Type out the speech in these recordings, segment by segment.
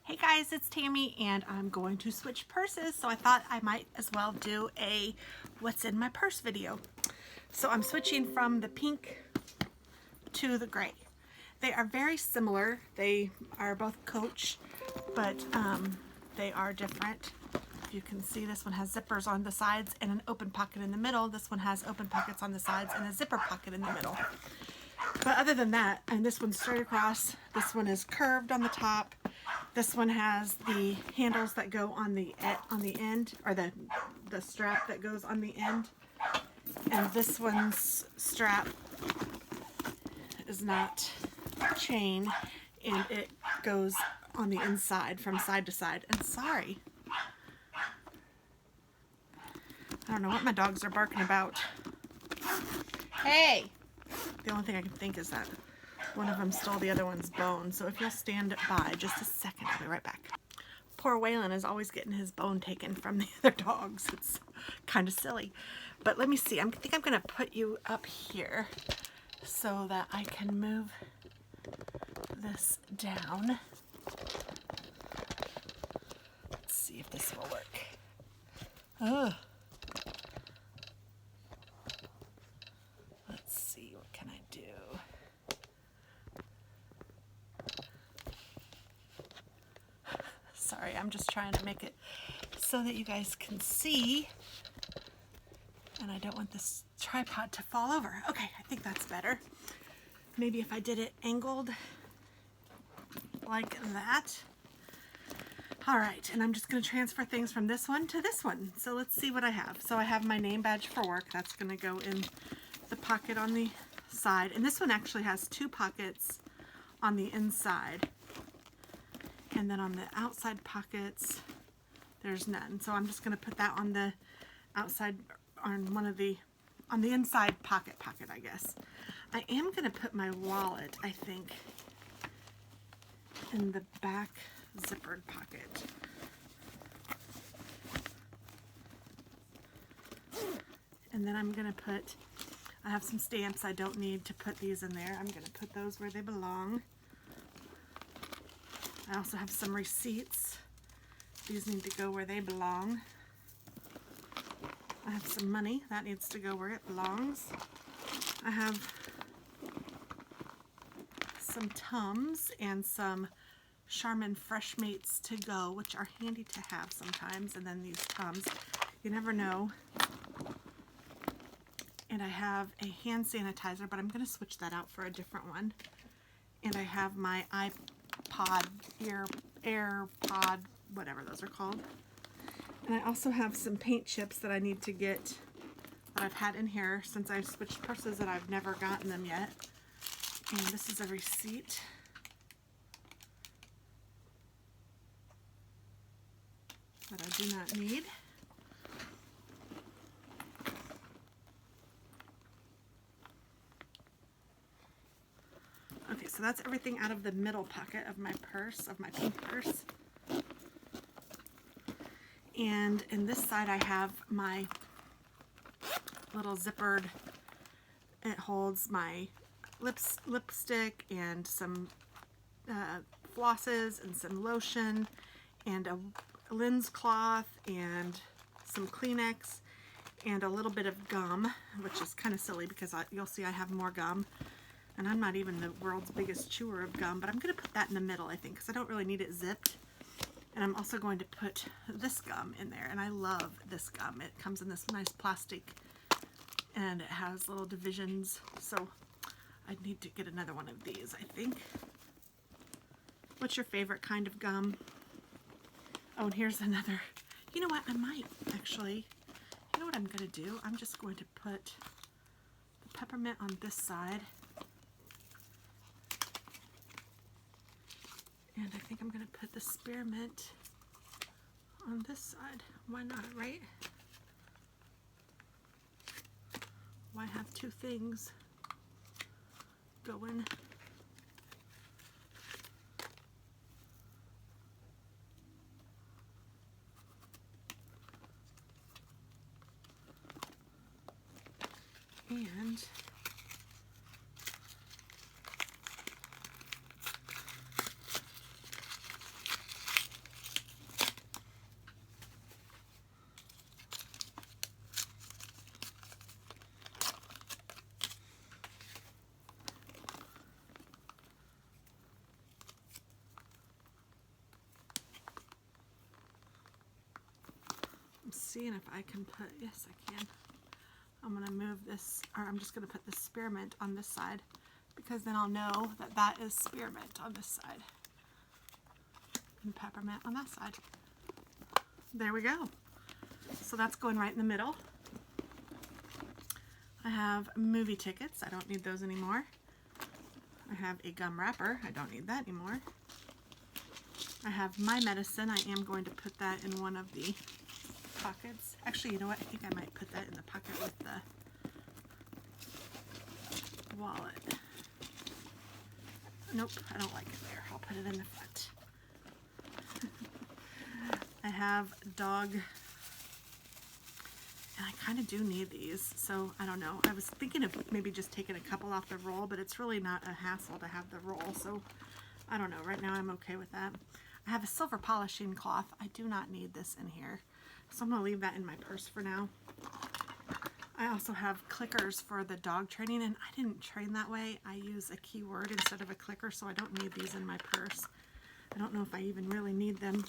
Hey guys, it's Tammy and I'm going to switch purses, so I thought I might as well do a what's in my purse video. So I'm switching from the pink to the gray. They are very similar. They are both Coach, but they are different. You can see this one has zippers on the sides and an open pocket in the middle. This one has open pockets on the sides and a zipper pocket in the middle. But other than that, and this one's straight across, this one is curved on the top. This one has the handles that go on the end, or the strap that goes on the end. And this one's strap is not chain, and it goes on the inside from side to side. And sorry, I don't know what my dogs are barking about. Hey! The only thing I can think is that one of them stole the other one's bone. So if you'll stand by just a second, I'll be right back. Poor Waylon is always getting his bone taken from the other dogs. It's kind of silly. But let me see. I think I'm going to put you up here so that I can move this down. Let's see if this will work. Oh. Let's see, what can I do? Sorry, I'm just trying to make it so that you guys can see. And I don't want this tripod to fall over. Okay, I think that's better. Maybe if I did it angled like that. All right, and I'm just going to transfer things from this one to this one. So let's see what I have. So I have my name badge for work. That's going to go in the pocket on the side. And this one actually has two pockets on the inside. And then on the outside pockets, there's none. So I'm just going to put that on the outside, on the inside pocket, I guess. I am going to put my wallet, I think, in the back zippered pocket. And then I'm going to put, I have some stamps. I don't need to put these in there. I'm going to put those where they belong. I also have some receipts. These need to go where they belong. I have some money. That needs to go where it belongs. I have some Tums and some Charmin Fresh Mates to go, which are handy to have sometimes. And then these Tums. You never know. And I have a hand sanitizer, but I'm going to switch that out for a different one. And I have my iPod, AirPod, whatever those are called. And I also have some paint chips that I need to get, that I've had in here since I've switched purses, and I've never gotten them yet. And this is a receipt. That I do not need. Okay, so that's everything out of the middle pocket of my purse, of my pink purse. And in this side I have my little zippered, it holds my lipstick and some flosses and some lotion and a lens cloth and some Kleenex and a little bit of gum, which is kind of silly because you'll see I have more gum. And I'm not even the world's biggest chewer of gum, but I'm going to put that in the middle, I think, because I don't really need it zipped. And I'm also going to put this gum in there, and I love this gum. It comes in this nice plastic, and it has little divisions, so I need to get another one of these, I think. What's your favorite kind of gum? Oh, and here's another. You know what? I might, actually. You know what I'm going to do? I'm just going to put the peppermint on this side. And I think I'm going to put the spearmint on this side. Why not, right? Why have two things going? And seeing if I can put, yes I can. I'm going to move this, or I'm just going to put the spearmint on this side, because then I'll know that that is spearmint on this side and peppermint on that side. There we go. So that's going right in the middle. I have movie tickets. I don't need those anymore. I have a gum wrapper. I don't need that anymore. I have my medicine. I am going to put that in one of the pockets. Actually, you know what? I think I might put that in the pocket with the wallet. Nope, I don't like it there. I'll put it in the front. I have dog, and I kind of do need these, so I don't know. I was thinking of maybe just taking a couple off the roll, but it's really not a hassle to have the roll, so I don't know. Right now I'm okay with that. I have a silver polishing cloth. I do not need this in here, so I'm going to leave that in my purse for now. I also have clickers for the dog training, and I didn't train that way. I use a keyword instead of a clicker, so I don't need these in my purse. I don't know if I even really need them.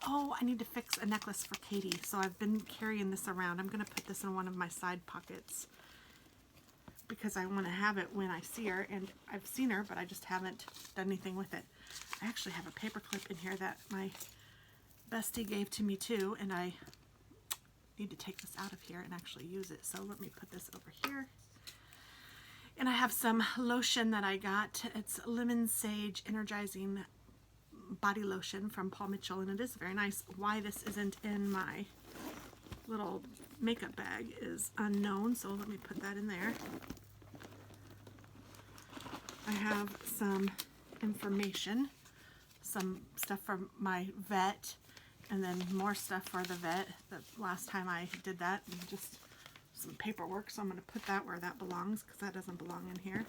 Oh, I need to fix a necklace for Katie, so I've been carrying this around. I'm going to put this in one of my side pockets because I want to have it when I see her, and I've seen her, but I just haven't done anything with it. I actually have a paper clip in here that my bestie gave to me too, and I need to take this out of here and actually use it. So let me put this over here. And I have some lotion that I got. It's Lemon Sage Energizing Body Lotion from Paul Mitchell, and it is very nice. Why this isn't in my little makeup bag is unknown, so let me put that in there. I have some information, some stuff from my vet, and then more stuff for the vet. The last time I did that, and just some paperwork, so I'm going to put that where that belongs, because that doesn't belong in here.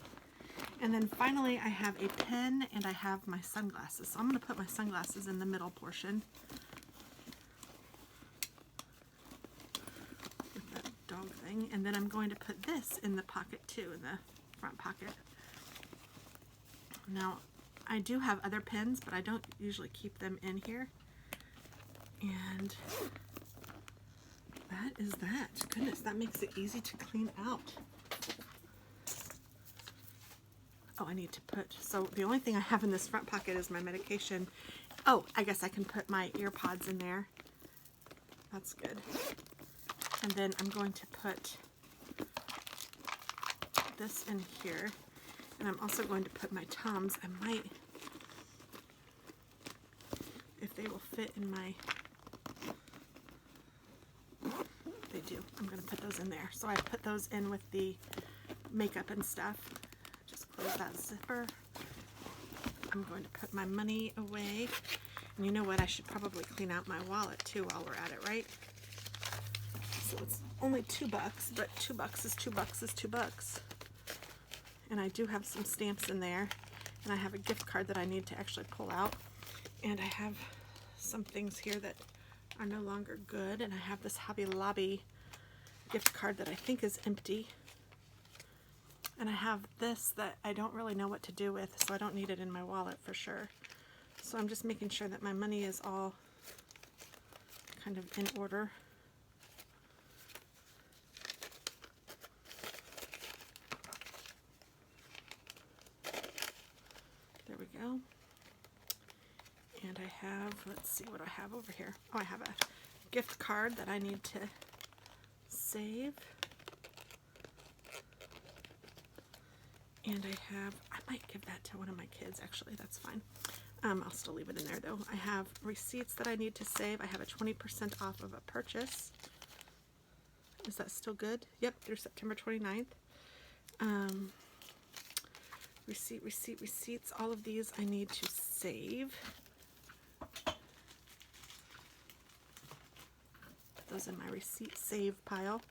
And then finally I have a pen, and I have my sunglasses. So I'm going to put my sunglasses in the middle portion. With that dog thing. And then I'm going to put this in the pocket too, in the front pocket. Now, I do have other pens, but I don't usually keep them in here. And that is that. Goodness, that makes it easy to clean out. Oh, I need to put, so the only thing I have in this front pocket is my medication. Oh, I guess I can put my ear pods in there. That's good. And then I'm going to put this in here. And I'm also going to put my Tums. I might, if they will fit in my, they do. I'm going to put those in there. So I put those in with the makeup and stuff. Close that zipper. I'm going to put my money away. And you know what? I should probably clean out my wallet too while we're at it, right? So it's only $2, but $2 is $2 is $2. And I do have some stamps in there. And I have a gift card that I need to actually pull out. And I have some things here that are no longer good. And I have this Hobby Lobby gift card that I think is empty. And I have this that I don't really know what to do with, so I don't need it in my wallet for sure. So I'm just making sure that my money is all kind of in order. There we go. And I have, let's see what I have over here. Oh, I have a gift card that I need to save. And I might give that to one of my kids, actually, that's fine. I'll still leave it in there, though. I have receipts that I need to save. I have a 20% off of a purchase. Is that still good? Yep, through September 29th. Receipts. All of these I need to save. Put those in my receipt save pile.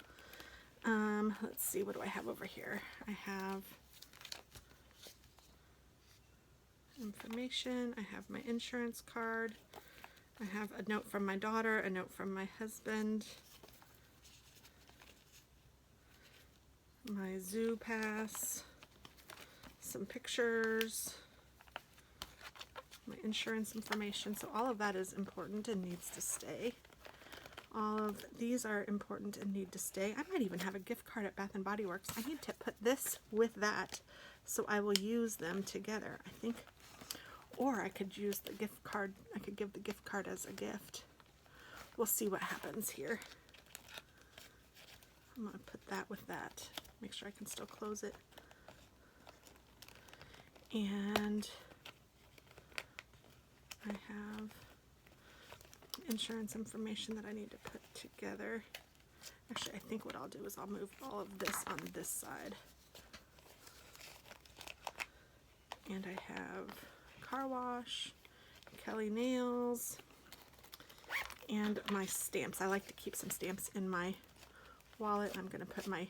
Let's see, what do I have over here? I have information, I have my insurance card, I have a note from my daughter, a note from my husband, my zoo pass, some pictures, my insurance information. So all of that is important and needs to stay. All of these are important and need to stay. I might even have a gift card at Bath & Body Works. I need to put this with that, so I will use them together, I think. Or I could use the gift card. I could give the gift card as a gift. We'll see what happens here. I'm going to put that with that. Make sure I can still close it. And I have insurance information that I need to put together. Actually, I think what I'll do is I'll move all of this on this side. And I have car wash, Kelly nails, and my stamps. I like to keep some stamps in my wallet. I'm going to put my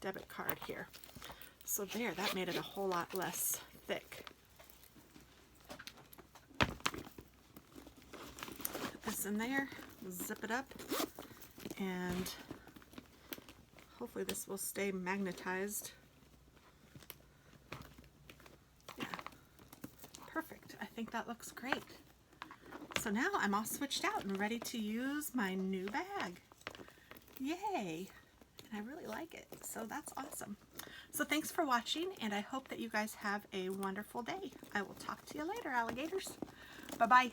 debit card here. So there, that made it a whole lot less thick. Put this in there, zip it up, and hopefully this will stay magnetized. Yeah, perfect. I think that looks great. So now I'm all switched out and ready to use my new bag. Yay! And I really like it, so that's awesome. So thanks for watching, and I hope that you guys have a wonderful day. I will talk to you later, alligators. Bye-bye.